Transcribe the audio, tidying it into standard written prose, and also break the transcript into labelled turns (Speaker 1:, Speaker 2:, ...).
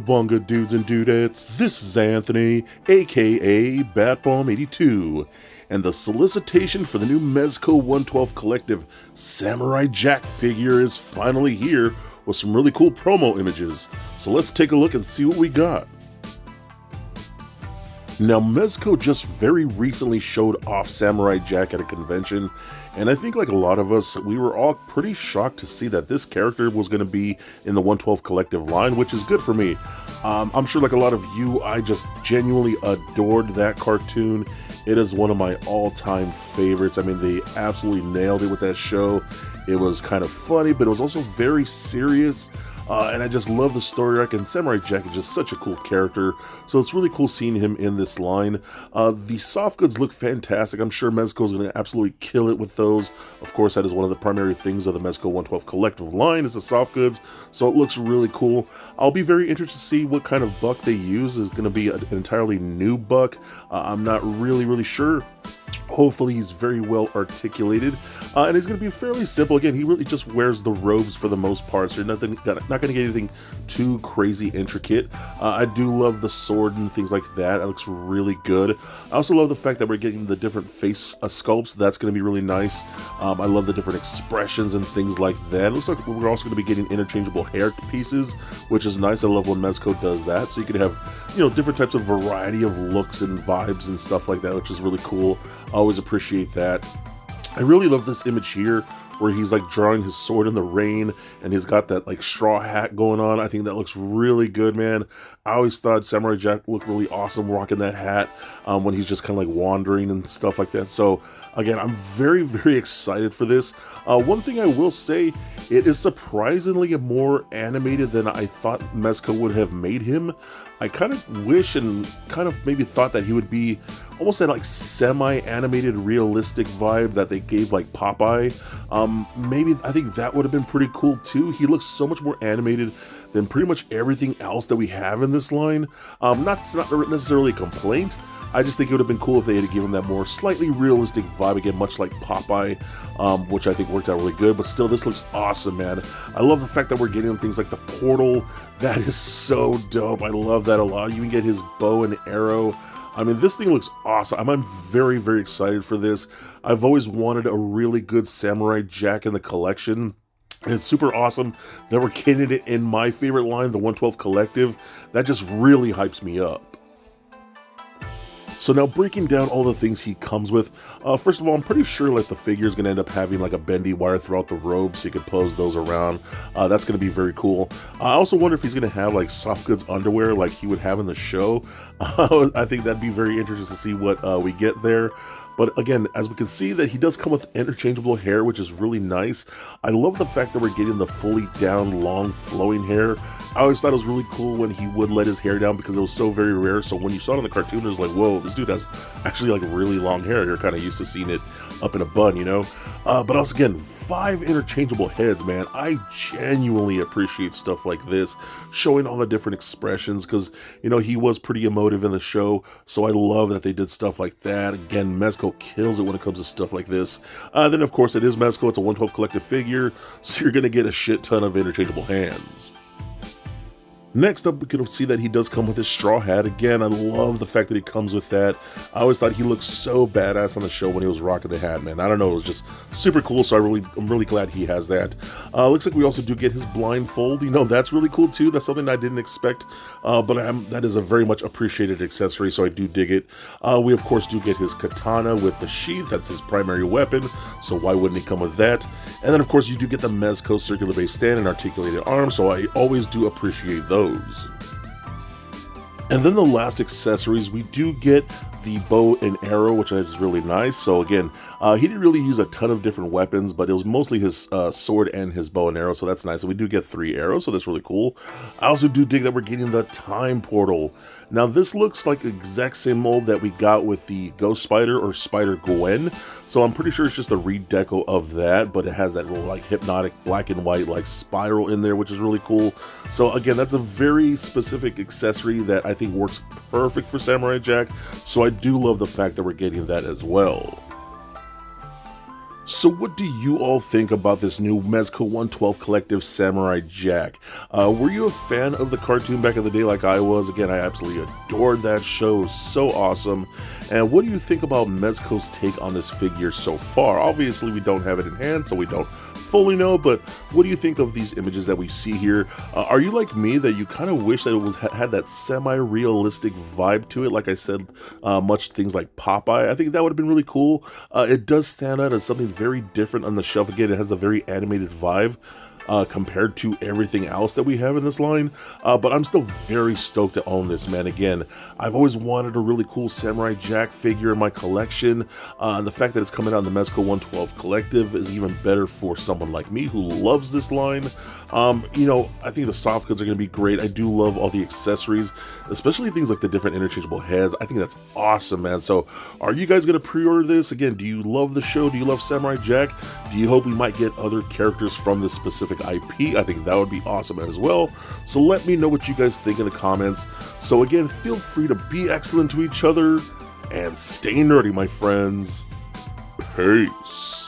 Speaker 1: Cowabunga dudes and dudettes, this is Anthony, aka Batbomb82, and the solicitation for the new Mezco 112 Collective Samurai Jack figure is finally here with some really cool promo images, so let's take a look and see what we got. Now, Mezco just very recently showed off Samurai Jack at a convention, and I think like a lot of us, we were all pretty shocked to see that this character was going to be in the 112 Collective line, which is good for me. I'm sure like a lot of you, I just genuinely adored that cartoon. It is one of my all-time favorites. I mean, they absolutely nailed it with that show. It was kind of funny, but it was also very serious. And I just love the story arc, and Samurai Jack is just such a cool character, so it's really cool seeing him in this line. The soft goods look fantastic. I'm sure Mezco is going to absolutely kill it with those. Of course, that is one of the primary things of the Mezco 112 Collective line is the soft goods, so it looks really cool. I'll be very interested to see what kind of buck they use. Is going to be an entirely new buck. I'm not really sure. Hopefully he's very well articulated, and he's going to be fairly simple. Again, he really just wears the robes for the most part, so you're not going to get anything too crazy intricate. I do love the sword and things like that. It looks really good. I also love the fact that we're getting the different face sculpts. That's going to be really nice. I love the different expressions and things like that. It looks like we're also going to be getting interchangeable hair pieces, which is nice. I love when Mezco does that, so you could have, you know, different types of variety of looks and vibes and stuff like that, which is really cool. I always appreciate that. I really love this image here where he's like drawing his sword in the rain and he's got that like straw hat going on. I think that looks really good, man. I always thought Samurai Jack looked really awesome rocking that hat when he's just kind of like wandering and stuff like that. So again, I'm very excited for this. One thing I will say, it is surprisingly more animated than I thought Mezco would have made him. I kind of wish and kind of maybe thought that he would be almost that like semi-animated realistic vibe that they gave like Popeye. Maybe I think that would have been pretty cool too. He looks so much more animated than pretty much everything else that we have in this line. Not necessarily a complaint. I just think it would have been cool if they had given him that more slightly realistic vibe, again, much like Popeye, which I think worked out really good. But still, this looks awesome, man. I love the fact that we're getting things like the portal. That is so dope. I love that a lot. You can get his bow and arrow. I mean, this thing looks awesome. I'm very excited for this. I've always wanted a really good Samurai Jack in the collection. And it's super awesome that we're getting it in my favorite line, the 112 Collective. That just really hypes me up. So now breaking down all the things he comes with, first of all, I'm pretty sure like the figure is going to end up having like a bendy wire throughout the robe so you could pose those around. That's going to be very cool. I also wonder if he's going to have like soft goods underwear like he would have in the show. I think that'd be very interesting to see what we get there. But again, as we can see that he does come with interchangeable hair, which is really nice. I love the fact that we're getting the fully down, long, flowing hair. I always thought it was really cool when he would let his hair down because it was so very rare. So when you saw it in the cartoon, it was like, whoa, this dude has actually like really long hair. You're kind of used to seeing it up in a bun, you know? But also, again, 5 interchangeable heads, man. I genuinely appreciate stuff like this, showing all the different expressions because, you know, he was pretty emotive in the show. So I love that they did stuff like that. Again, Mezco kills it when it comes to stuff like this. Then, of course, it is Mezco. It's a 112 Collective figure, so you're going to get a shit ton of interchangeable hands. Next up, we can see that he does come with his straw hat. Again, I love the fact that he comes with that. I always thought he looked so badass on the show when he was rocking the hat, man. I don't know, it was just super cool, so I'm really glad he has that. Looks like we also do get his blindfold. You know, that's really cool too. That's something I didn't expect, but that is a very much appreciated accessory, so I do dig it. We, of course, do get his katana with the sheath. That's his primary weapon, so why wouldn't he come with that? And then, of course, you do get the Mezco circular base stand and articulated arm, so I always do appreciate those. And then the last accessories, we do get the bow and arrow, which is really nice. So again, he didn't really use a ton of different weapons, but it was mostly his sword and his bow and arrow, so that's nice. And we do get 3 arrows, so that's really cool. I also do dig that we're getting the time portal. Now this looks like the exact same mold that we got with the Ghost Spider or Spider Gwen, so I'm pretty sure it's just a redeco of that, but it has that real like hypnotic black and white like spiral in there, which is really cool. So again, that's a very specific accessory that I think works perfect for Samurai Jack, so I do love the fact that we're getting that as well. So what do you all think about this new Mezco 112 Collective Samurai Jack? Were you a fan of the cartoon back in the day like I was? Again, I absolutely adored that show. It was so awesome. And what do you think about Mezco's take on this figure so far? Obviously, we don't have it in hand, so we don't fully know, but what do you think of these images that we see here? Are you like me, that you kind of wish that it had that semi-realistic vibe to it? Like I said, much things like Popeye. I think that would have been really cool. It does stand out as something very different on the shelf. Again, it has a very animated vibe compared to everything else that we have in this line, but I'm still very stoked to own this, man. Again, I've always wanted a really cool Samurai Jack figure in my collection, and the fact that it's coming out in the Mezco 112 Collective is even better for someone like me who loves this line. You know, I think the soft goods are going to be great. I do love all the accessories, especially things like the different interchangeable heads. I think that's awesome, man. So are you guys going to pre-order this? Again, do you love the show? Do you love Samurai Jack? Do you hope we might get other characters from this specific IP? I think that would be awesome as well. So let me know what you guys think in the comments. So again, feel free to be excellent to each other and stay nerdy, my friends. Peace.